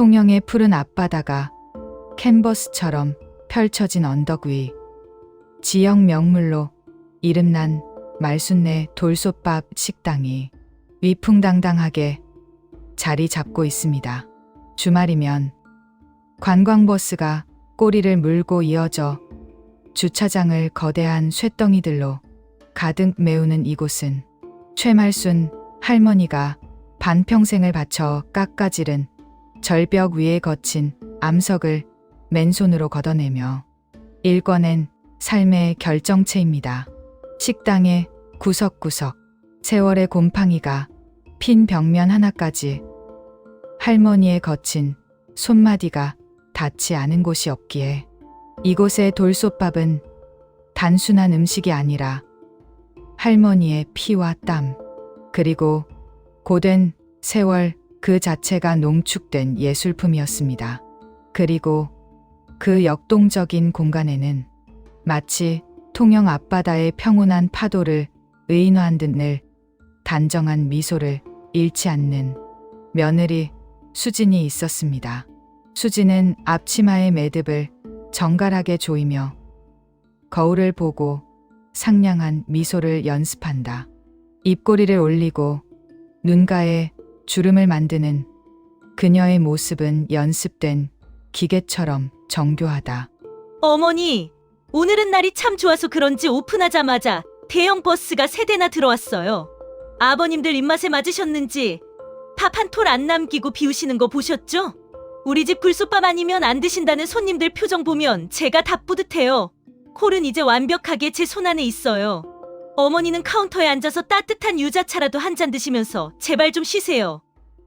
통영의 푸른 앞바다가 캔버스처럼 펼쳐진 언덕 위, 지역 명물로 이름난 말순내 돌솥밥 식당이 위풍당당하게 자리 잡고 있습니다. 주말이면 관광버스가 꼬리를 물고 이어져 주차장을 거대한 쇳덩이들로 가득 메우는 이곳은 최말순 할머니가 반평생을 바쳐 깎아지른 절벽 위에 거친 암석을 맨손으로 걷어내며 일궈낸 삶의 결정체입니다. 식당의 구석구석 세월의 곰팡이가 핀 벽면 하나까지 할머니의 거친 손마디가 닿지 않은 곳이 없기에 이곳의 돌솥밥은 단순한 음식이 아니라 할머니의 피와 땀, 그리고 고된 세월 그 자체가 농축된 예술품이었습니다. 그리고 그 역동적인 공간에는 마치 통영 앞바다의 평온한 파도를 의인화한 듯 늘 단정한 미소를 잃지 않는 며느리 수진이 있었습니다. 수진은 앞치마의 매듭을 정갈하게 조이며 거울을 보고 상냥한 미소를 연습한다. 입꼬리를 올리고 눈가에 주름을 만드는 그녀의 모습은 연습된 기계처럼 정교하다. 어머니, 오늘은 날이 참 좋아서 그런지 오픈하자마자 대형 버스가 3대나 들어왔어요. 아버님들 입맛에 맞으셨는지 밥 한 톨 안 남기고 비우시는 거 보셨죠? 우리 집 굴솥밥 아니면 안 드신다는 손님들 표정 보면 제가 다 뿌듯해요. 콜은 이제 완벽하게 제 손안에 있어요. 어머니는 카운터에 앉아서 따뜻한 유자차라도 한 잔 드시면서 제발 좀 쉬세요.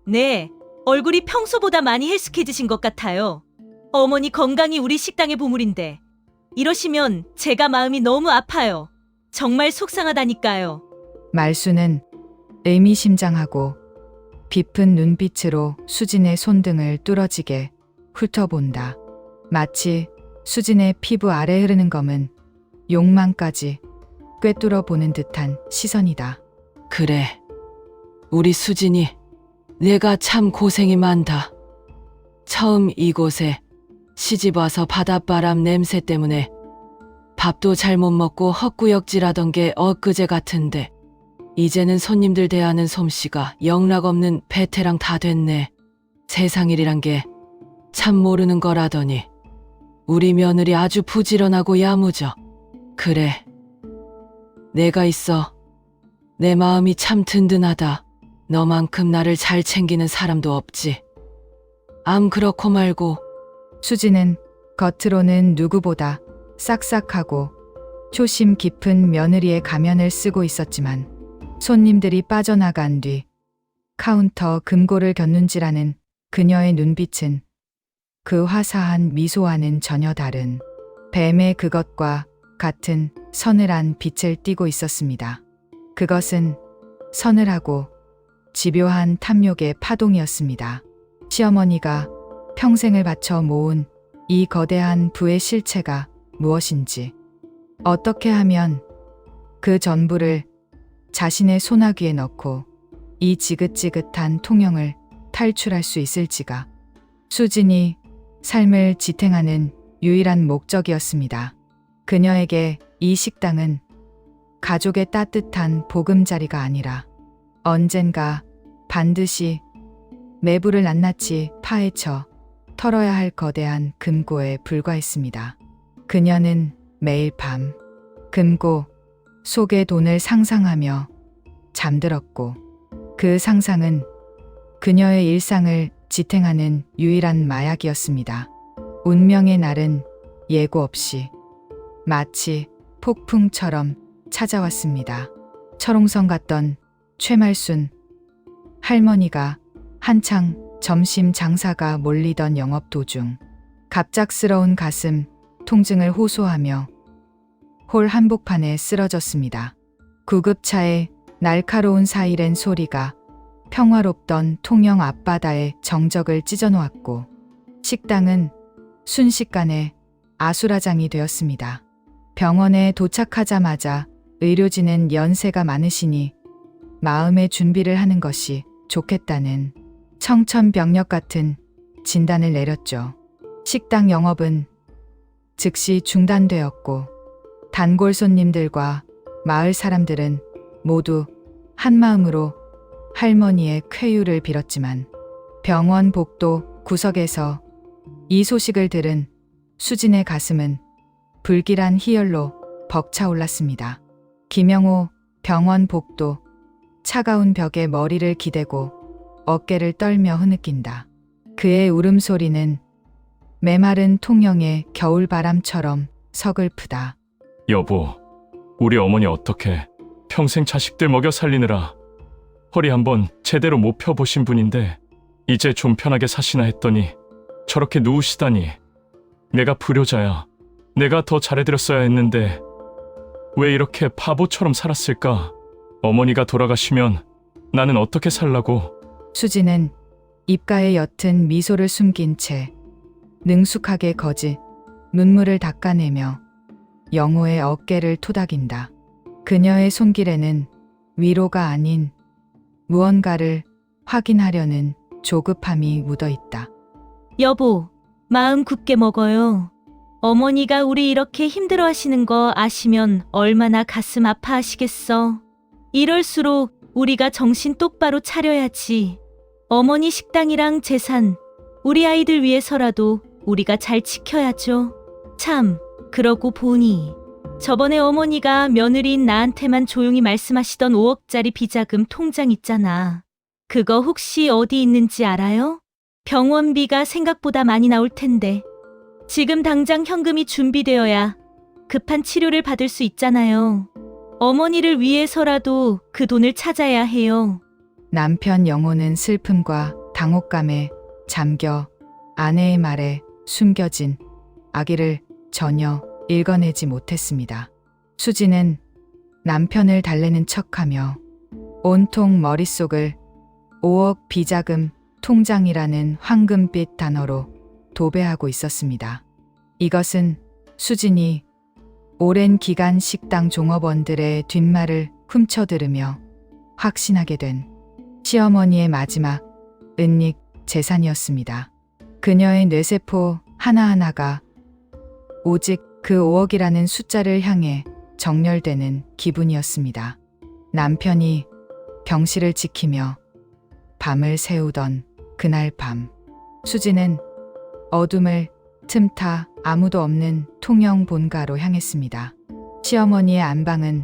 네, 얼굴이 평소보다 많이 헬스케지신 것 같아요. 어머니 건강이 우리 식당의 보물인데 이러시면 제가 마음이 너무 아파요. 정말 속상하다니까요. 말수는 의미심장하고 깊은 눈빛으로 수진의 손등을 뚫어지게 훑어본다. 마치 수진의 피부 아래 흐르는 검은 욕망까지 꿰뚫어 보는 듯한 시선이다. 그래, 우리 수진이 내가 참 고생이 많다. 처음 이곳에 시집와서 바닷바람 냄새 때문에 밥도 잘 못 먹고 헛구역질하던 게 엊그제 같은데 이제는 손님들 대하는 솜씨가 영락없는 베테랑 다 됐네. 세상일이란 게 참 모르는 거라더니 우리 며느리 아주 부지런하고 야무져. 그래, 내가 있어 내 마음이 참 든든하다. 너만큼 나를 잘 챙기는 사람도 없지. 암 그렇고 말고. 수진은 겉으로는 누구보다 싹싹하고 초심 깊은 며느리의 가면을 쓰고 있었지만 손님들이 빠져나간 뒤 카운터 금고를 곁눈질하는 그녀의 눈빛은 그 화사한 미소와는 전혀 다른 뱀의 그것과 같은 서늘한 빛을 띠고 있었습니다. 그것은 서늘하고 집요한 탐욕의 파동이었습니다. 시어머니가 평생을 바쳐 모은 이 거대한 부의 실체가 무엇인지, 어떻게 하면 그 전부를 자신의 소나귀에 넣고 이 지긋지긋한 통영을 탈출할 수 있을지가 수진이 삶을 지탱하는 유일한 목적이었습니다. 그녀에게 이 식당은 가족의 따뜻한 보금자리가 아니라 언젠가 반드시 매부를 낱낱이 파헤쳐 털어야 할 거대한 금고에 불과했습니다. 그녀는 매일 밤 금고 속의 돈을 상상하며 잠들었고 그 상상은 그녀의 일상을 지탱하는 유일한 마약이었습니다. 운명의 날은 예고 없이 마치 폭풍처럼 찾아왔습니다. 철옹성 같던 최말순 할머니가 한창 점심 장사가 몰리던 영업 도중 갑작스러운 가슴 통증을 호소하며 홀 한복판에 쓰러졌습니다. 구급차의 날카로운 사이렌 소리가 평화롭던 통영 앞바다의 정적을 찢어놓았고 식당은 순식간에 아수라장이 되었습니다. 병원에 도착하자마자 의료진은 연세가 많으시니 마음의 준비를 하는 것이 좋겠다는 청천벽력 같은 진단을 내렸죠. 식당 영업은 즉시 중단되었고 단골 손님들과 마을 사람들은 모두 한마음으로 할머니의 쾌유를 빌었지만 병원 복도 구석에서 이 소식을 들은 수진의 가슴은 불길한 희열로 벅차올랐습니다. 김영호 병원 복도 차가운 벽에 머리를 기대고 어깨를 떨며 흐느낀다. 그의 울음소리는 메마른 통영의 겨울바람처럼 서글프다. 여보, 우리 어머니 어떻게 평생 자식들 먹여 살리느라 허리 한번 제대로 못 펴보신 분인데 이제 좀 편하게 사시나 했더니 저렇게 누우시다니. 내가 불효자야. 내가 더 잘해드렸어야 했는데 왜 이렇게 바보처럼 살았을까? 어머니가 돌아가시면 나는 어떻게 살라고. 수지는 입가에 옅은 미소를 숨긴 채 능숙하게 거짓 눈물을 닦아내며 영호의 어깨를 토닥인다. 그녀의 손길에는 위로가 아닌 무언가를 확인하려는 조급함이 묻어있다. 여보, 마음 굳게 먹어요. 어머니가 우리 이렇게 힘들어 하시는 거 아시면 얼마나 가슴 아파하시겠어. 이럴수록 우리가 정신 똑바로 차려야지. 어머니 식당이랑 재산, 우리 아이들 위해서라도 우리가 잘 지켜야죠. 참, 그러고 보니 저번에 어머니가 며느리인 나한테만 조용히 말씀하시던 5억짜리 비자금 통장 있잖아. 그거 혹시 어디 있는지 알아요? 병원비가 생각보다 많이 나올 텐데 지금 당장 현금이 준비되어야 급한 치료를 받을 수 있잖아요. 어머니를 위해서라도 그 돈을 찾아야 해요. 남편 영호는 슬픔과 당혹감에 잠겨 아내의 말에 숨겨진 악의를 전혀 읽어내지 못했습니다. 수지는 남편을 달래는 척하며 온통 머릿속을 5억 비자금 통장이라는 황금빛 단어로 도배하고 있었습니다. 이것은 수진이 오랜 기간 식당 종업원들의 뒷말을 훔쳐들으며 확신하게 된 시어머니의 마지막 은닉 재산이었습니다. 그녀의 뇌세포 하나하나가 오직 그 5억이라는 숫자를 향해 정렬되는 기분이었습니다. 남편이 병실을 지키며 밤을 새우던 그날 밤, 수지는 어둠을 틈타 아무도 없는 통영 본가로 향했습니다. 시어머니의 안방은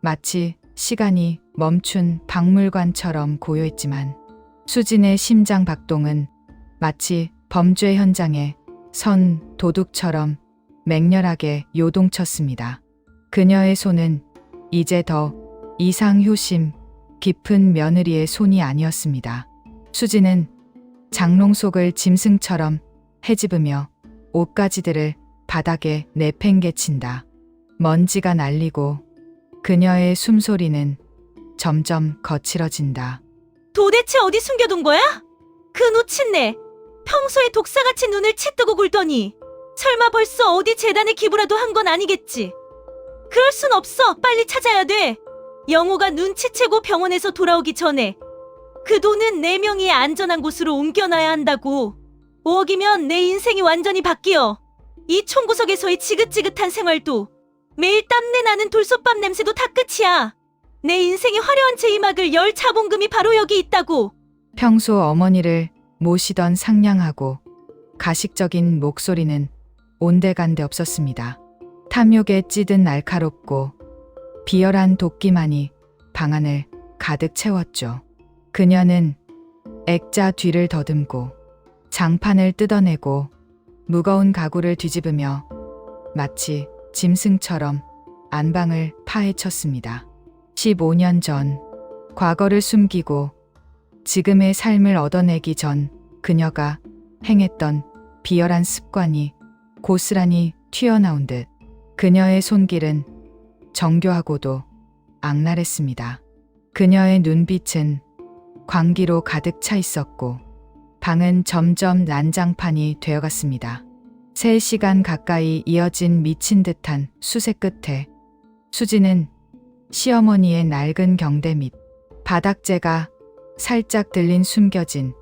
마치 시간이 멈춘 박물관처럼 고요했지만 수진의 심장 박동은 마치 범죄 현장에 선 도둑처럼 맹렬하게 요동쳤습니다. 그녀의 손은 이제 더 이상 효심 깊은 며느리의 손이 아니었습니다. 수지는 장롱 속을 짐승처럼 헤집으며 옷가지들을 바닥에 내팽개친다. 먼지가 날리고 그녀의 숨소리는 점점 거칠어진다. 도대체 어디 숨겨둔 거야? 그 노친네, 평소에 독사같이 눈을 채뜨고 굴더니 설마 벌써 어디 재단에 기부라도 한 건 아니겠지? 그럴 순 없어. 빨리 찾아야 돼. 영호가 눈치채고 병원에서 돌아오기 전에 그 돈은 내 명의의 안전한 곳으로 옮겨놔야 한다고. 5억이면 내 인생이 완전히 바뀌어. 이 총구석에서의 지긋지긋한 생활도 매일 땀내 나는 돌솥밥 냄새도 다 끝이야. 내 인생의 화려한 제2막을 열 자본금이 바로 여기 있다고. 평소 어머니를 모시던 상냥하고 가식적인 목소리는 온데간데 없었습니다. 탐욕에 찌든 날카롭고 비열한 도끼만이 방안을 가득 채웠죠. 그녀는 액자 뒤를 더듬고 장판을 뜯어내고 무거운 가구를 뒤집으며 마치 짐승처럼 안방을 파헤쳤습니다. 15년 전 과거를 숨기고 지금의 삶을 얻어내기 전 그녀가 행했던 비열한 습관이 고스란히 튀어나온 듯 그녀의 손길은 정교하고도 악랄했습니다. 그녀의 눈빛은 광기로 가득 차 있었고 방은 점점 난장판이 되어갔습니다. 3시간 가까이 이어진 미친 듯한 수세 끝에 수지는 시어머니의 낡은 경대 밑 바닥재가 살짝 들린 숨겨진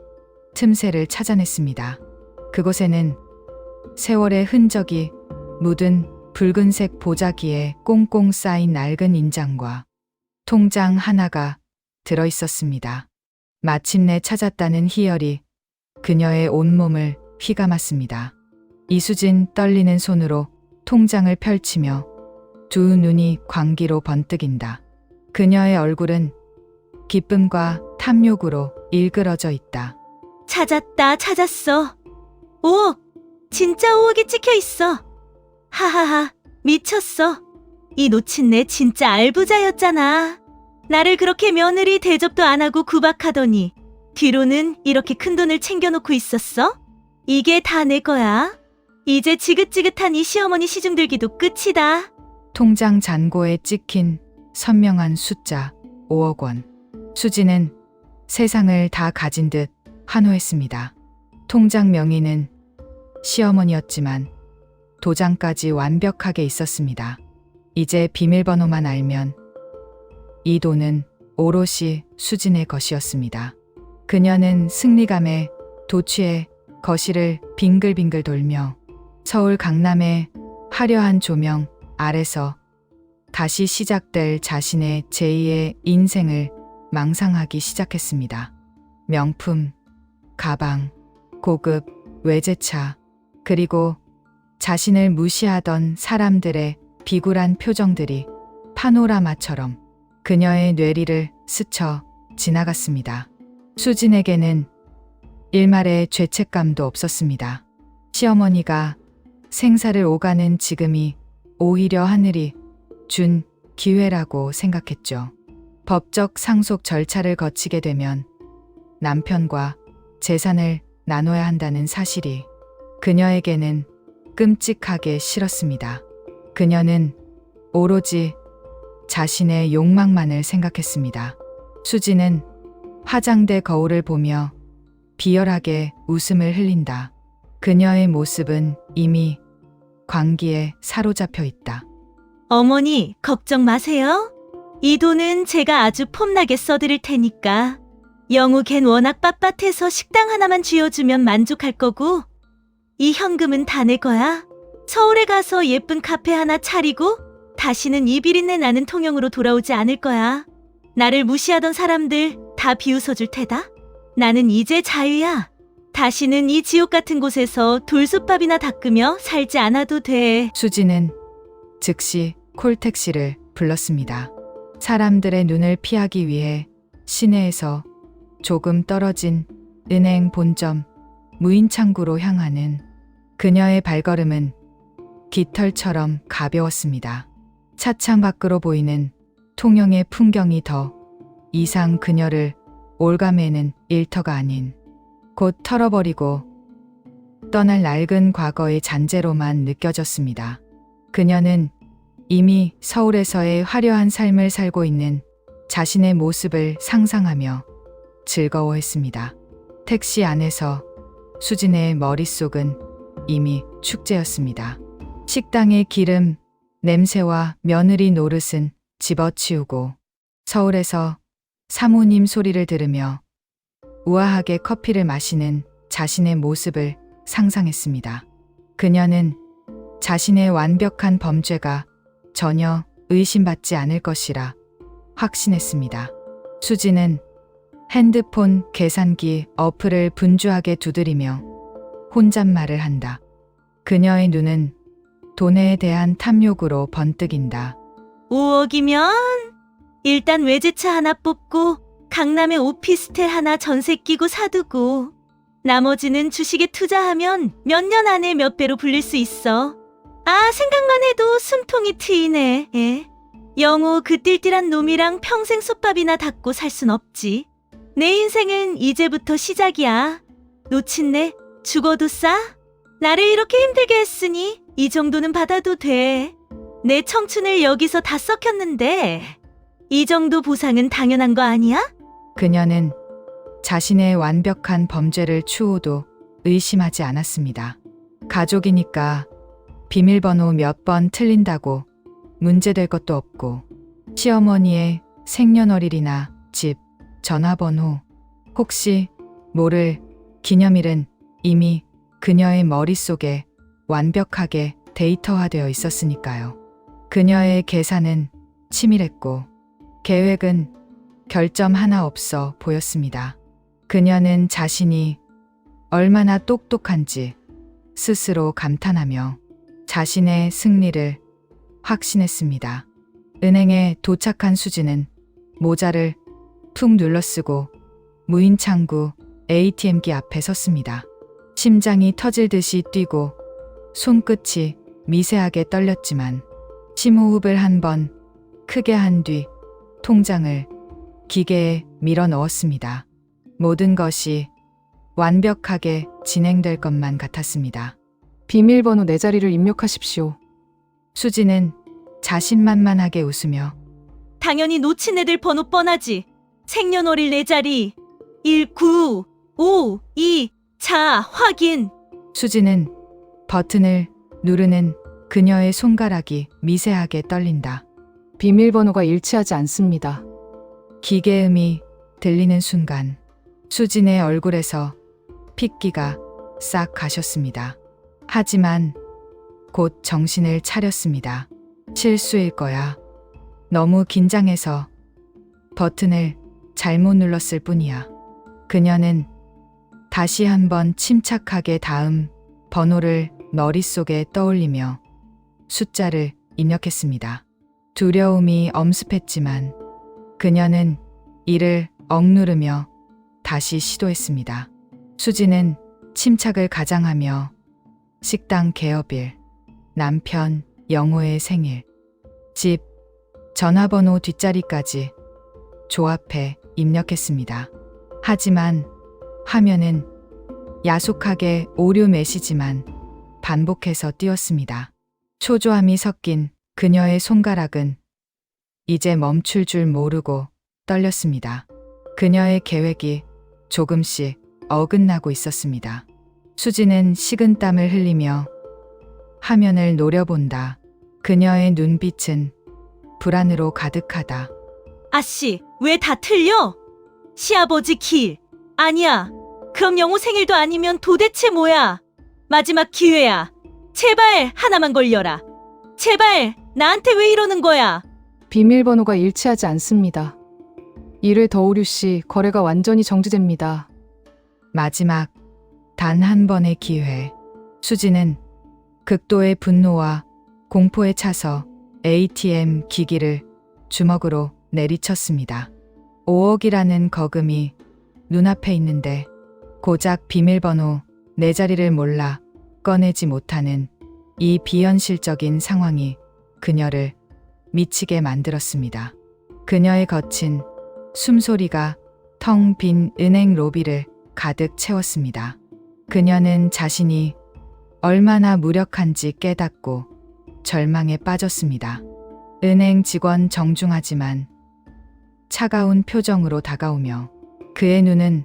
틈새를 찾아냈습니다. 그곳에는 세월의 흔적이 묻은 붉은색 보자기에 꽁꽁 쌓인 낡은 인장과 통장 하나가 들어 있었습니다. 마침내 찾았다는 희열이 그녀의 온몸을 휘감았습니다. 이수진 떨리는 손으로 통장을 펼치며 두 눈이 광기로 번뜩인다. 그녀의 얼굴은 기쁨과 탐욕으로 일그러져 있다. 찾았다, 찾았어. 5억! 진짜 5억이 찍혀 있어. 하하하, 미쳤어. 이 놓친내 진짜 알부자였잖아. 나를 그렇게 며느리 대접도 안 하고 구박하더니 뒤로는 이렇게 큰 돈을 챙겨놓고 있었어? 이게 다 내 거야. 이제 지긋지긋한 이 시어머니 시중들기도 끝이다. 통장 잔고에 찍힌 선명한 숫자 5억 원. 수지는 세상을 다 가진 듯 환호했습니다. 통장 명의는 시어머니였지만 도장까지 완벽하게 있었습니다. 이제 비밀번호만 알면 이 돈은 오롯이 수진의 것이었습니다. 그녀는 승리감에 도취해 거실을 빙글빙글 돌며 서울 강남의 화려한 조명 아래서 다시 시작될 자신의 제2의 인생을 망상하기 시작했습니다. 명품, 가방, 고급, 외제차, 그리고 자신을 무시하던 사람들의 비굴한 표정들이 파노라마처럼 그녀의 뇌리를 스쳐 지나갔습니다. 수진에게는 일말의 죄책감도 없었습니다. 시어머니가 생사를 오가는 지금이 오히려 하늘이 준 기회라고 생각했죠. 법적 상속 절차를 거치게 되면 남편과 재산을 나눠야 한다는 사실이 그녀에게는 끔찍하게 싫었습니다. 그녀는 오로지 자신의 욕망만을 생각했습니다. 수지는 화장대 거울을 보며 비열하게 웃음을 흘린다. 그녀의 모습은 이미 광기에 사로잡혀 있다. 어머니, 걱정 마세요. 이 돈은 제가 아주 폼나게 써드릴 테니까. 영우 걘 워낙 빳빳해서 식당 하나만 쥐어주면 만족할 거고, 이 현금은 다 내 거야. 서울에 가서 예쁜 카페 하나 차리고 다시는 이 비린내 나는 통영으로 돌아오지 않을 거야. 나를 무시하던 사람들 다 비웃어줄 테다. 나는 이제 자유야. 다시는 이 지옥 같은 곳에서 돌솥밥이나 닦으며 살지 않아도 돼. 수지는 즉시 콜택시를 불렀습니다. 사람들의 눈을 피하기 위해 시내에서 조금 떨어진 은행 본점 무인창구로 향하는 그녀의 발걸음은 깃털처럼 가벼웠습니다. 차창 밖으로 보이는 통영의 풍경이 더 이상 그녀를 올가매는 일터가 아닌 곧 털어버리고 떠날 낡은 과거의 잔재로만 느껴졌습니다. 그녀는 이미 서울에서의 화려한 삶을 살고 있는 자신의 모습을 상상하며 즐거워했습니다. 택시 안에서 수진의 머릿속은 이미 축제였습니다. 식당의 기름, 냄새와 며느리 노릇은 집어치우고 서울에서 사모님 소리를 들으며 우아하게 커피를 마시는 자신의 모습을 상상했습니다. 그녀는 자신의 완벽한 범죄가 전혀 의심받지 않을 것이라 확신했습니다. 수지는 핸드폰 계산기 어플을 분주하게 두드리며 혼잣말을 한다. 그녀의 눈은 돈에 대한 탐욕으로 번뜩인다. 5억이면 일단 외제차 하나 뽑고 강남에 오피스텔 하나 전세 끼고 사두고 나머지는 주식에 투자하면 몇 년 안에 몇 배로 불릴 수 있어. 아, 생각만 해도 숨통이 트이네. 영호 그 띨띨한 놈이랑 평생 솥밥이나 닦고 살 순 없지. 내 인생은 이제부터 시작이야. 놓친내 죽어도 싸? 나를 이렇게 힘들게 했으니 이 정도는 받아도 돼. 내 청춘을 여기서 다 썩혔는데 이 정도 보상은 당연한 거 아니야? 그녀는 자신의 완벽한 범죄를 추호도 의심하지 않았습니다. 가족이니까 비밀번호 몇 번 틀린다고 문제될 것도 없고 시어머니의 생년월일이나 집, 전화번호 혹시 모를 기념일은 이미 그녀의 머릿속에 완벽하게 데이터화되어 있었으니까요. 그녀의 계산은 치밀했고 계획은 결점 하나 없어 보였습니다. 그녀는 자신이 얼마나 똑똑한지 스스로 감탄하며 자신의 승리를 확신했습니다. 은행에 도착한 수지는 모자를 툭 눌러쓰고 무인 창구 ATM기 앞에 섰습니다. 심장이 터질 듯이 뛰고 손끝이 미세하게 떨렸지만 심호흡을 한 번 크게 한 뒤 통장을 기계에 밀어 넣었습니다. 모든 것이 완벽하게 진행될 것만 같았습니다. 비밀번호 4자리를 입력하십시오. 수지는 자신만만하게 웃으며 당연히 놓친 애들 번호 뻔하지. 생년월일 4자리 1952. 자, 확인. 수지는 버튼을 누르는 그녀의 손가락이 미세하게 떨린다. 비밀번호가 일치하지 않습니다. 기계음이 들리는 순간 수진의 얼굴에서 핏기가 싹 가셨습니다. 하지만 곧 정신을 차렸습니다. 실수일 거야. 너무 긴장해서 버튼을 잘못 눌렀을 뿐이야. 그녀는 다시 한번 침착하게 다음 번호를 머릿속에 떠올리며 숫자를 입력했습니다. 두려움이 엄습했지만 그녀는 이를 억누르며 다시 시도했습니다. 수지는 침착을 가장하며 식당 개업일, 남편 영호의 생일, 집, 전화번호 뒷자리까지 조합해 입력했습니다. 하지만 화면은 야속하게 오류 메시지만 반복해서 띄었습니다. 초조함이 섞인 그녀의 손가락은 이제 멈출 줄 모르고 떨렸습니다. 그녀의 계획이 조금씩 어긋나고 있었습니다. 수지는 식은땀을 흘리며 화면을 노려본다. 그녀의 눈빛은 불안으로 가득하다. 아씨, 왜 다 틀려? 시아버지 길. 아니야. 그럼 영호 생일도 아니면 도대체 뭐야? 마지막 기회야. 제발 하나만 걸려라. 제발 나한테 왜 이러는 거야? 비밀번호가 일치하지 않습니다. 1회 더 오류 시 거래가 완전히 정지됩니다. 마지막 단 한 번의 기회. 수지는 극도의 분노와 공포에 차서 ATM 기기를 주먹으로 내리쳤습니다. 5억이라는 거금이 눈앞에 있는데 고작 비밀번호 4자리를 몰라 꺼내지 못하는 이 비현실적인 상황이 그녀를 미치게 만들었습니다. 그녀의 거친 숨소리가 텅 빈 은행 로비를 가득 채웠습니다. 그녀는 자신이 얼마나 무력한지 깨닫고 절망에 빠졌습니다. 은행 직원 정중하지만 차가운 표정으로 다가오며 그의 눈은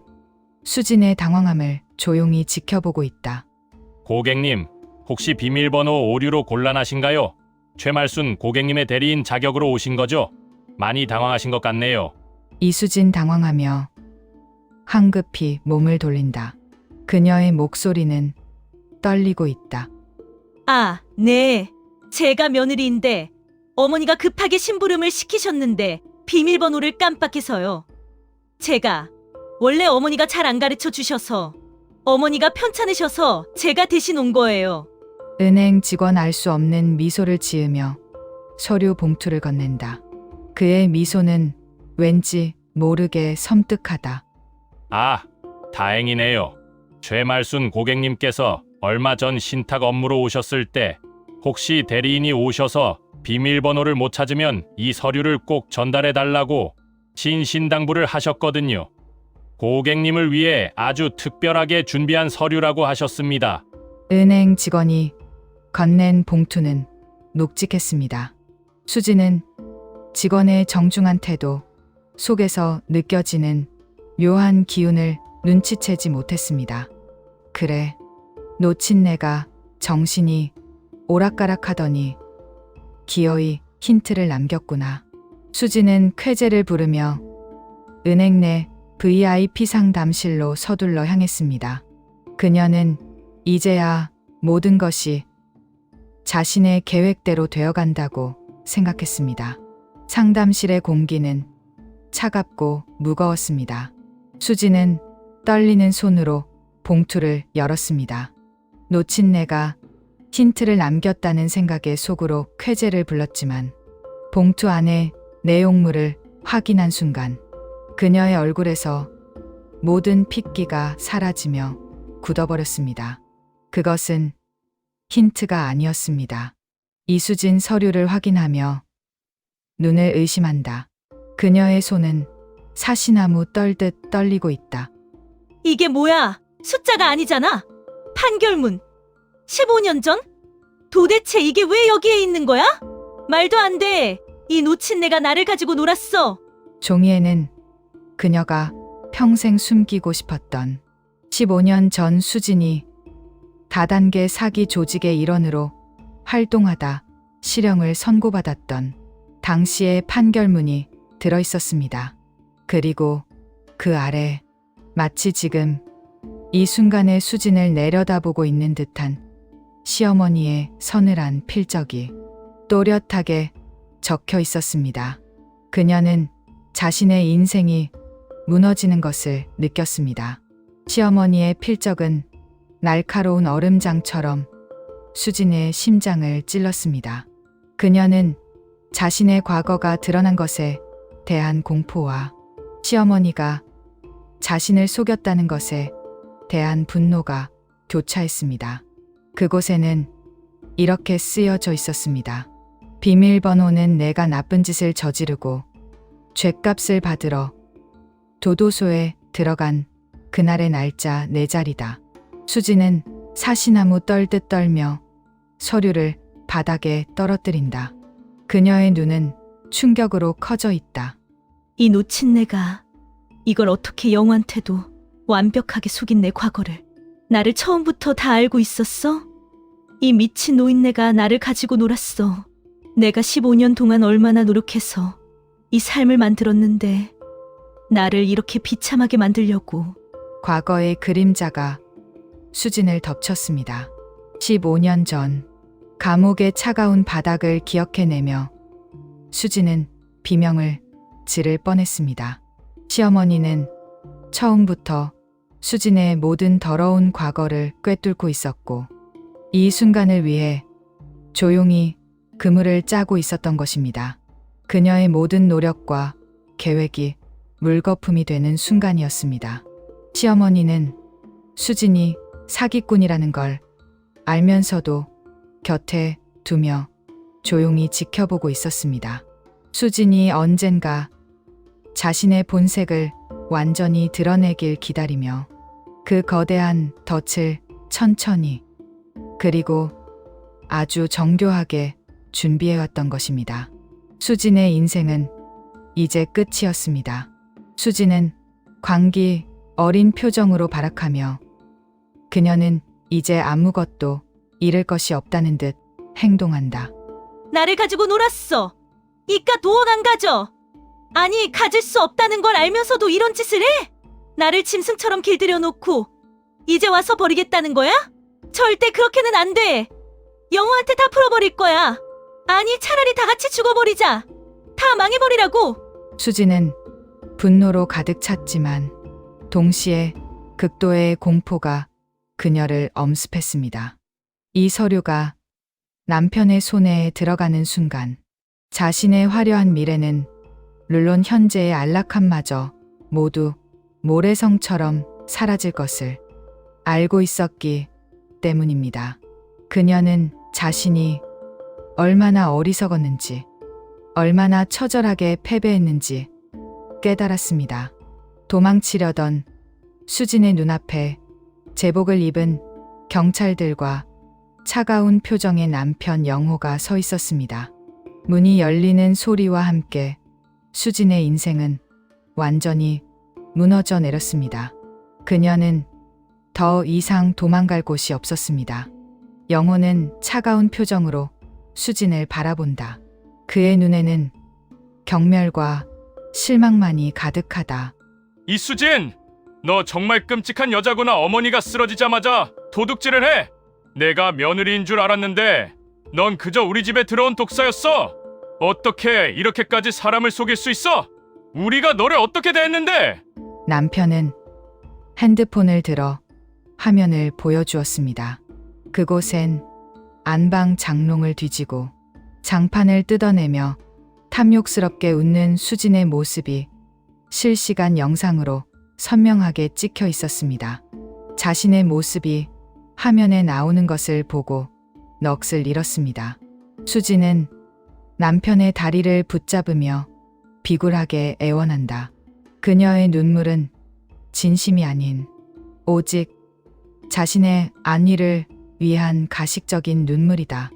수진의 당황함을 조용히 지켜보고 있다. 고객님, 혹시 비밀번호 오류로 곤란하신가요? 최말순 고객님의 대리인 자격으로 오신 거죠? 많이 당황하신 것 같네요. 이수진 당황하며 황급히 몸을 돌린다. 그녀의 목소리는 떨리고 있다. 아, 네. 제가 며느리인데 어머니가 급하게 심부름을 시키셨는데 비밀번호를 깜빡해서요. 제가 원래 어머니가 잘 안 가르쳐 주셔서 어머니가 편찮으셔서 제가 대신 온 거예요. 은행 직원 알 수 없는 미소를 지으며 서류 봉투를 건넨다. 그의 미소는 왠지 모르게 섬뜩하다. 아, 다행이네요. 최말순 고객님께서 얼마 전 신탁 업무로 오셨을 때 혹시 대리인이 오셔서 비밀번호를 못 찾으면 이 서류를 꼭 전달해 달라고 신신당부를 하셨거든요. 고객님을 위해 아주 특별하게 준비한 서류라고 하셨습니다. 은행 직원이 건넨 봉투는 묵직했습니다. 수지는 직원의 정중한 태도 속에서 느껴지는 묘한 기운을 눈치채지 못했습니다. 그래, 놓친 내가 정신이 오락가락하더니 기어이 힌트를 남겼구나. 수지는 쾌재를 부르며 은행 내 VIP 상담실로 서둘러 향했습니다. 그녀는 이제야 모든 것이 자신의 계획대로 되어간다고 생각했습니다. 상담실의 공기는 차갑고 무거웠습니다. 수지는 떨리는 손으로 봉투를 열었습니다. 놓친 내가 힌트를 남겼다는 생각에 속으로 쾌재를 불렀지만 봉투 안에 내용물을 확인한 순간 그녀의 얼굴에서 모든 핏기가 사라지며 굳어버렸습니다. 그것은 힌트가 아니었습니다. 이수진 서류를 확인하며 눈을 의심한다. 그녀의 손은 사시나무 떨듯 떨리고 있다. 이게 뭐야? 숫자가 아니잖아. 판결문. 15년 전? 도대체 이게 왜 여기에 있는 거야? 말도 안 돼. 이 놓친 내가 나를 가지고 놀았어. 종이에는 그녀가 평생 숨기고 싶었던 15년 전 수진이 다단계 사기 조직의 일원으로 활동하다 실형을 선고받았던 당시의 판결문이 들어 있었습니다. 그리고 그 아래 마치 지금 이 순간의 수진을 내려다보고 있는 듯한 시어머니의 서늘한 필적이 또렷하게 적혀 있었습니다. 그녀는 자신의 인생이 무너지는 것을 느꼈습니다. 시어머니의 필적은 날카로운 얼음장처럼 수진의 심장을 찔렀습니다. 그녀는 자신의 과거가 드러난 것에 대한 공포와 시어머니가 자신을 속였다는 것에 대한 분노가 교차했습니다. 그곳에는 이렇게 쓰여져 있었습니다. 비밀번호는 내가 나쁜 짓을 저지르고 죗값을 받으러 교도소에 들어간 그날의 날짜 내 자리다. 수지는 사시나무 떨듯 떨며 서류를 바닥에 떨어뜨린다. 그녀의 눈은 충격으로 커져 있다. 이 놓친 내가 이걸 어떻게 영호한테도 완벽하게 속인 내 과거를 나를 처음부터 다 알고 있었어? 이 미친 노인네가 나를 가지고 놀았어. 내가 15년 동안 얼마나 노력해서 이 삶을 만들었는데 나를 이렇게 비참하게 만들려고. 과거의 그림자가 수진을 덮쳤습니다. 15년 전 감옥의 차가운 바닥을 기억해내며 수진은 비명을 지를 뻔했습니다. 시어머니는 처음부터 수진의 모든 더러운 과거를 꿰뚫고 있었고 이 순간을 위해 조용히 그물을 짜고 있었던 것입니다. 그녀의 모든 노력과 계획이 물거품이 되는 순간이었습니다. 시어머니는 수진이 사기꾼이라는 걸 알면서도 곁에 두며 조용히 지켜보고 있었습니다. 수진이 언젠가 자신의 본색을 완전히 드러내길 기다리며 그 거대한 덫을 천천히 그리고 아주 정교하게 준비해왔던 것입니다. 수진의 인생은 이제 끝이었습니다. 수진은 광기 어린 표정으로 발악하며 그녀는 이제 아무것도 잃을 것이 없다는 듯 행동한다. 나를 가지고 놀았어. 이깟 5억 안 가져. 아니, 가질 수 없다는 걸 알면서도 이런 짓을 해? 나를 짐승처럼 길들여 놓고 이제 와서 버리겠다는 거야? 절대 그렇게는 안 돼. 영호한테 다 풀어버릴 거야. 아니, 차라리 다 같이 죽어버리자. 다 망해버리라고. 수진은 분노로 가득 찼지만 동시에 극도의 공포가 그녀를 엄습했습니다. 이 서류가 남편의 손에 들어가는 순간 자신의 화려한 미래는 물론 현재의 안락함마저 모두 모래성처럼 사라질 것을 알고 있었기 때문입니다. 그녀는 자신이 얼마나 어리석었는지, 얼마나 처절하게 패배했는지 깨달았습니다. 도망치려던 수진의 눈앞에 제복을 입은 경찰들과 차가운 표정의 남편 영호가 서 있었습니다. 문이 열리는 소리와 함께 수진의 인생은 완전히 무너져 내렸습니다. 그녀는 더 이상 도망갈 곳이 없었습니다. 영호는 차가운 표정으로 수진을 바라본다. 그의 눈에는 경멸과 실망만이 가득하다. 이수진! 너 정말 끔찍한 여자구나. 어머니가 쓰러지자마자 도둑질을 해. 내가 며느리인 줄 알았는데 넌 그저 우리 집에 들어온 독사였어. 어떻게 이렇게까지 사람을 속일 수 있어? 우리가 너를 어떻게 대했는데? 남편은 핸드폰을 들어 화면을 보여주었습니다. 그곳엔 안방 장롱을 뒤지고 장판을 뜯어내며 탐욕스럽게 웃는 수진의 모습이 실시간 영상으로 선명하게 찍혀 있었습니다. 자신의 모습이 화면에 나오는 것을 보고 넋을 잃었습니다. 수진은 남편의 다리를 붙잡으며 비굴하게 애원한다. 그녀의 눈물은 진심이 아닌 오직 자신의 안위를 위한 가식적인 눈물이다.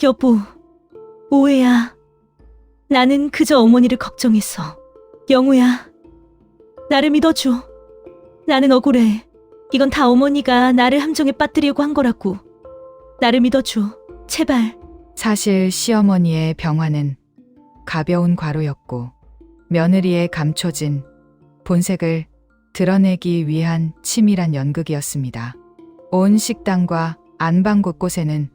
여보, 오해야. 나는 그저 어머니를 걱정했어. 영우야, 나를 믿어줘. 나는 억울해. 이건 다 어머니가 나를 함정에 빠뜨리려고 한 거라고. 나를 믿어줘. 제발. 사실 시어머니의 병화는 가벼운 과로였고 며느리의 감춰진 본색을 드러내기 위한 치밀한 연극이었습니다. 온 식당과 안방 곳곳에는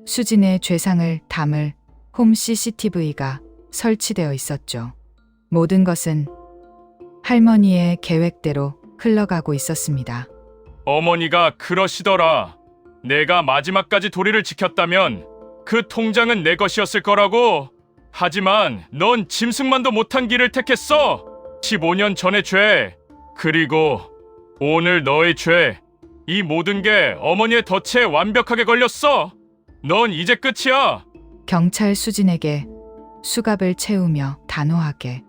수진의 죄상을 담을 홈 CCTV가 설치되어 있었죠. 모든 것은 할머니의 계획대로 흘러가고 있었습니다. 어머니가 그러시더라. 내가 마지막까지 도리를 지켰다면 그 통장은 내 것이었을 거라고. 하지만 넌 짐승만도 못한 길을 택했어. 15년 전의 죄, 그리고 오늘 너의 죄. 이 모든 게 어머니의 덫에 완벽하게 걸렸어. 넌 이제 끝이야. 경찰 수진에게 수갑을 채우며 단호하게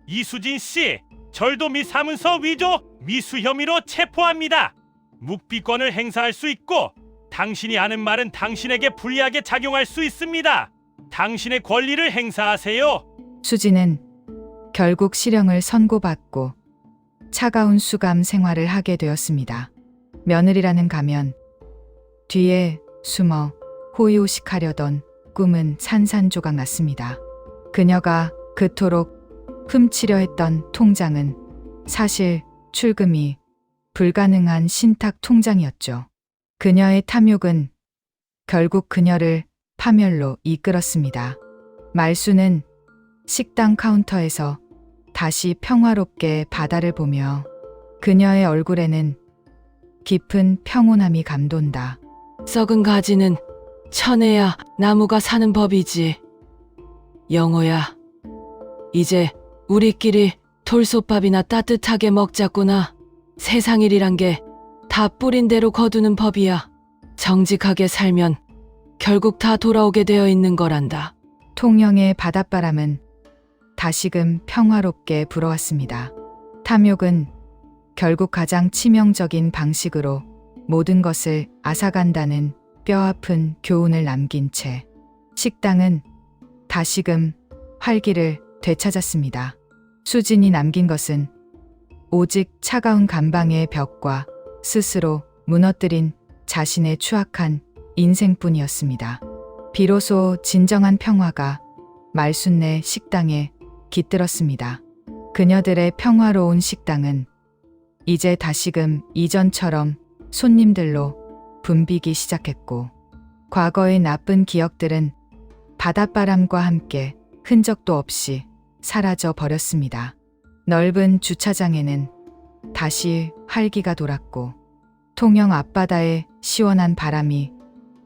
이수진 씨, 절도미 사문서 위조, 미수 혐의로 체포합니다. 묵비권을 행사할 수 있고 당신이 하는 말은 당신에게 불리하게 작용할 수 있습니다. 당신의 권리를 행사하세요. 수진은 결국 실형을 선고받고 차가운 수감 생활을 하게 되었습니다. 며느리라는 가면 뒤에 숨어 호의호식하려던 꿈은 산산조각 났습니다. 그녀가 그토록 훔치려 했던 통장은 사실 출금이 불가능한 신탁 통장이었죠. 그녀의 탐욕은 결국 그녀를 파멸로 이끌었습니다. 말수는 식당 카운터에서 다시 평화롭게 바다를 보며 그녀의 얼굴에는 깊은 평온함이 감돈다. 썩은 가지는 천해야 나무가 사는 법이지. 영호야, 이제 우리끼리 돌솥밥이나 따뜻하게 먹자꾸나. 세상 일이란 게 다 뿌린 대로 거두는 법이야. 정직하게 살면 결국 다 돌아오게 되어 있는 거란다. 통영의 바닷바람은 다시금 평화롭게 불어왔습니다. 탐욕은 결국 가장 치명적인 방식으로 모든 것을 앗아간다는 뼈아픈 교훈을 남긴 채 식당은 다시금 활기를 되찾았습니다. 수진이 남긴 것은 오직 차가운 감방의 벽과 스스로 무너뜨린 자신의 추악한 인생뿐이었습니다. 비로소 진정한 평화가 말순내 식당에 깃들었습니다. 그녀들의 평화로운 식당은 이제 다시금 이전처럼 손님들로 붐비기 시작했고 과거의 나쁜 기억들은 바닷바람과 함께 흔적도 없이 사라져 버렸습니다. 넓은 주차장에는 다시 활기가 돌았고 통영 앞바다의 시원한 바람이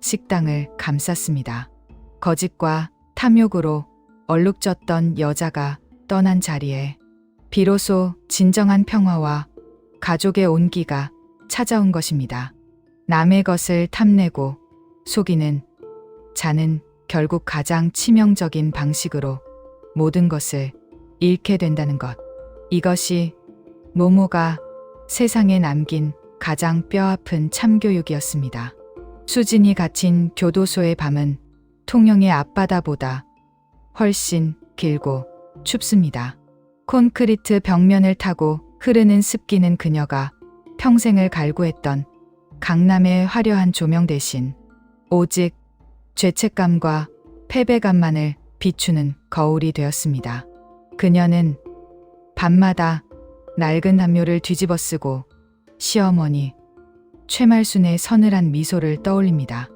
식당을 감쌌습니다. 거짓과 탐욕으로 얼룩졌던 여자가 떠난 자리에 비로소 진정한 평화와 가족의 온기가 찾아온 것입니다. 남의 것을 탐내고 속이는 자는 결국 가장 치명적인 방식으로 모든 것을 잃게 된다는 것. 이것이 모모가 세상에 남긴 가장 뼈아픈 참교육이었습니다. 수진이 갇힌 교도소의 밤은 통영의 앞바다보다 훨씬 길고 춥습니다. 콘크리트 벽면을 타고 흐르는 습기는 그녀가 평생을 갈구했던 강남의 화려한 조명 대신 오직 죄책감과 패배감만을 비추는 거울이 되었습니다. 그녀는 밤마다 낡은 담요를 뒤집어 쓰고 시어머니 최말순의 서늘한 미소를 떠올립니다.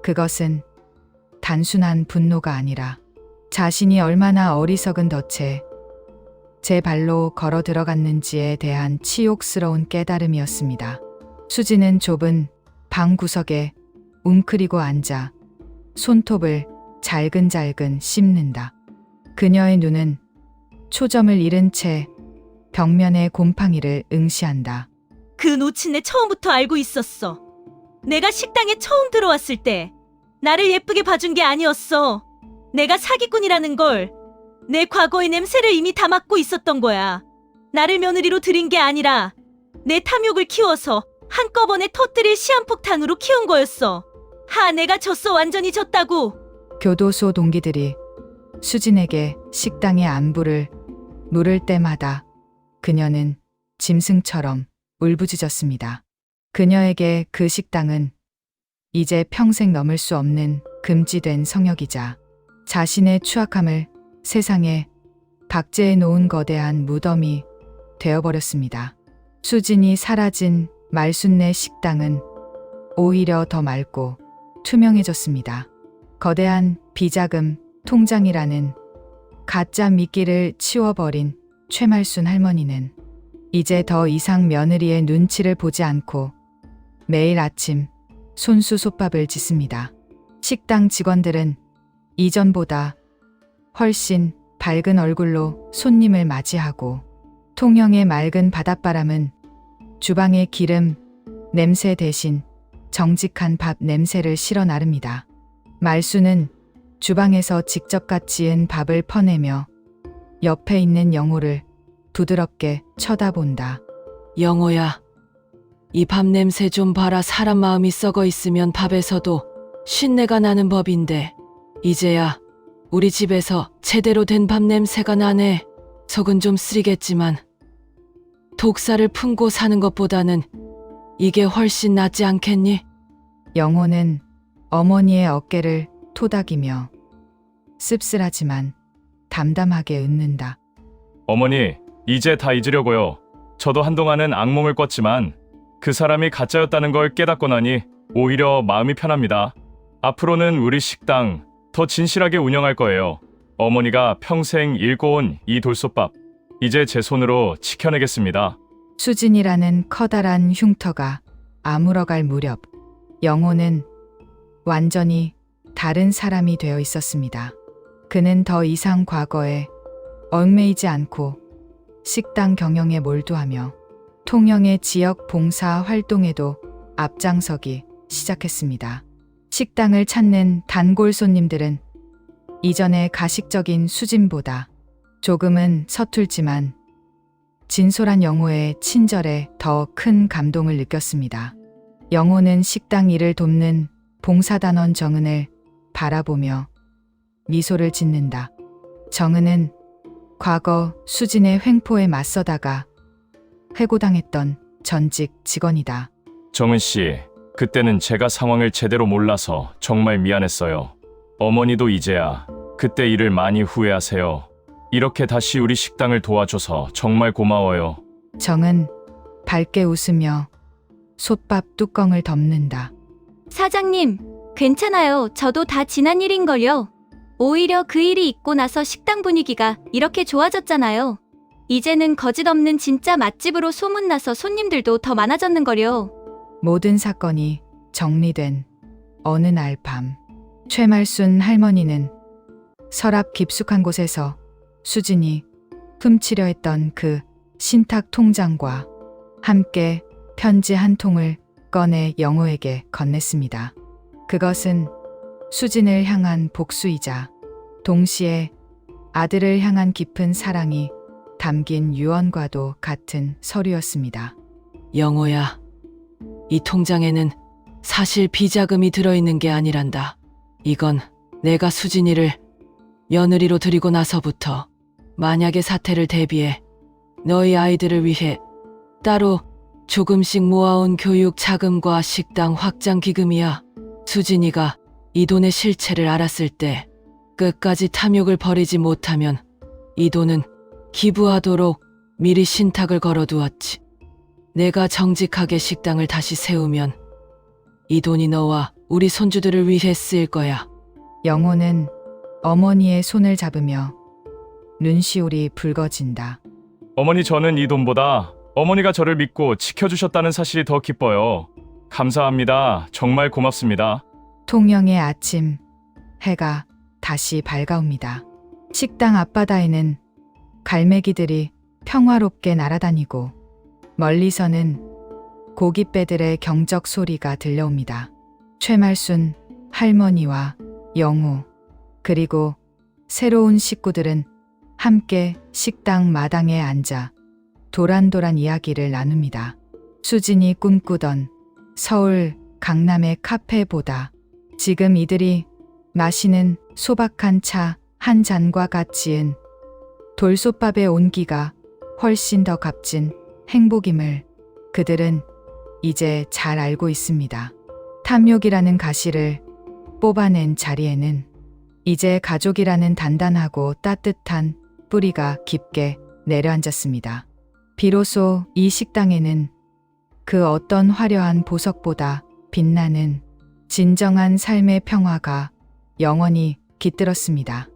그것은 단순한 분노가 아니라 자신이 얼마나 어리석은 덫에 제 발로 걸어 들어갔는지에 대한 치욕스러운 깨달음이었습니다. 수지는 좁은 방 구석에 웅크리고 앉아 손톱을 잘근잘근 씹는다. 그녀의 눈은 초점을 잃은 채 벽면의 곰팡이를 응시한다. 그 노친네 처음부터 알고 있었어. 내가 식당에 처음 들어왔을 때 나를 예쁘게 봐준 게 아니었어. 내가 사기꾼이라는 걸 내 과거의 냄새를 이미 다 맡고 있었던 거야. 나를 며느리로 들인 게 아니라 내 탐욕을 키워서 한꺼번에 터뜨릴 시한폭탄으로 키운 거였어. 내가 졌어. 완전히 졌다고. 교도소 동기들이 수진에게 식당의 안부를 물을 때마다 그녀는 짐승처럼 울부짖었습니다. 그녀에게 그 식당은 이제 평생 넘을 수 없는 금지된 성역이자 자신의 추악함을 세상에 박제해 놓은 거대한 무덤이 되어버렸습니다. 수진이 사라진 말순네 식당은 오히려 더 맑고 투명해졌습니다. 거대한 비자금 통장이라는 가짜 미끼를 치워버린 최말순 할머니는 이제 더 이상 며느리의 눈치를 보지 않고 매일 아침 손수 솥밥을 짓습니다. 식당 직원들은 이전보다 훨씬 밝은 얼굴로 손님을 맞이하고 통영의 맑은 바닷바람은 주방의 기름 냄새 대신 정직한 밥 냄새를 실어 나릅니다. 말수는 주방에서 직접 갓 지은 밥을 퍼내며 옆에 있는 영호를 부드럽게 쳐다본다. 영호야, 이 밥 냄새 좀 봐라. 사람 마음이 썩어 있으면 밥에서도 쉰내가 나는 법인데 이제야 우리 집에서 제대로 된 밥 냄새가 나네. 속은 좀 쓰리겠지만 독사를 품고 사는 것보다는 이게 훨씬 낫지 않겠니? 영호는 어머니의 어깨를 토닥이며 씁쓸하지만 담담하게 웃는다. 어머니, 이제 다 잊으려고요. 저도 한동안은 악몽을 꿨지만 그 사람이 가짜였다는 걸 깨닫고 나니 오히려 마음이 편합니다. 앞으로는 우리 식당 더 진실하게 운영할 거예요. 어머니가 평생 읽고온 이 돌솥밥 이제 제 손으로 지켜내겠습니다. 수진이라는 커다란 흉터가 아물어갈 무렵 영호는 완전히 다른 사람이 되어 있었습니다. 그는 더 이상 과거에 얽매이지 않고 식당 경영에 몰두하며 통영의 지역 봉사 활동에도 앞장서기 시작했습니다. 식당을 찾는 단골 손님들은 이전의 가식적인 수진보다 조금은 서툴지만 진솔한 영호의 친절에 더 큰 감동을 느꼈습니다. 영호는 식당 일을 돕는 봉사단원 정은을 바라보며 미소를 짓는다. 정은은 과거 수진의 횡포에 맞서다가 해고당했던 전직 직원이다. 정은 씨, 그때는 제가 상황을 제대로 몰라서 정말 미안했어요. 어머니도 이제야 그때 일을 많이 후회하세요. 이렇게 다시 우리 식당을 도와줘서 정말 고마워요. 정은 밝게 웃으며 솥밥 뚜껑을 덮는다. 사장님, 괜찮아요. 저도 다 지난 일인걸요. 오히려 그 일이 있고 나서 식당 분위기가 이렇게 좋아졌잖아요. 이제는 거짓 없는 진짜 맛집으로 소문나서 손님들도 더 많아졌는걸요. 모든 사건이 정리된 어느 날 밤, 최말순 할머니는 서랍 깊숙한 곳에서 수진이 훔치려 했던 그 신탁 통장과 함께 편지 한 통을 꺼내 영호에게 건넸습니다. 그것은 수진을 향한 복수이자 동시에 아들을 향한 깊은 사랑이 담긴 유언과도 같은 서류였습니다. 영호야, 이 통장에는 사실 비자금이 들어있는 게 아니란다. 이건 내가 수진이를 며느리로 들이고 나서부터 만약의 사태를 대비해 너희 아이들을 위해 따로 조금씩 모아온 교육 자금과 식당 확장 기금이야. 수진이가 이 돈의 실체를 알았을 때 끝까지 탐욕을 버리지 못하면 이 돈은 기부하도록 미리 신탁을 걸어두었지. 내가 정직하게 식당을 다시 세우면 이 돈이 너와 우리 손주들을 위해 쓰일 거야. 영호는 어머니의 손을 잡으며 눈시울이 붉어진다. 어머니, 저는 이 돈보다 어머니가 저를 믿고 지켜주셨다는 사실이 더 기뻐요. 감사합니다. 정말 고맙습니다. 통영의 아침, 해가 다시 밝아옵니다. 식당 앞바다에는 갈매기들이 평화롭게 날아다니고 멀리서는 고깃배들의 경적 소리가 들려옵니다. 최말순, 할머니와 영우, 그리고 새로운 식구들은 함께 식당 마당에 앉아 도란도란 이야기를 나눕니다. 수진이 꿈꾸던 서울, 강남의 카페보다 지금 이들이 마시는 소박한 차 한 잔과 같이은 돌솥밥의 온기가 훨씬 더 값진 행복임을 그들은 이제 잘 알고 있습니다. 탐욕이라는 가시를 뽑아낸 자리에는 이제 가족이라는 단단하고 따뜻한 뿌리가 깊게 내려앉았습니다. 비로소 이 식당에는 그 어떤 화려한 보석보다 빛나는 진정한 삶의 평화가 영원히 깃들었습니다.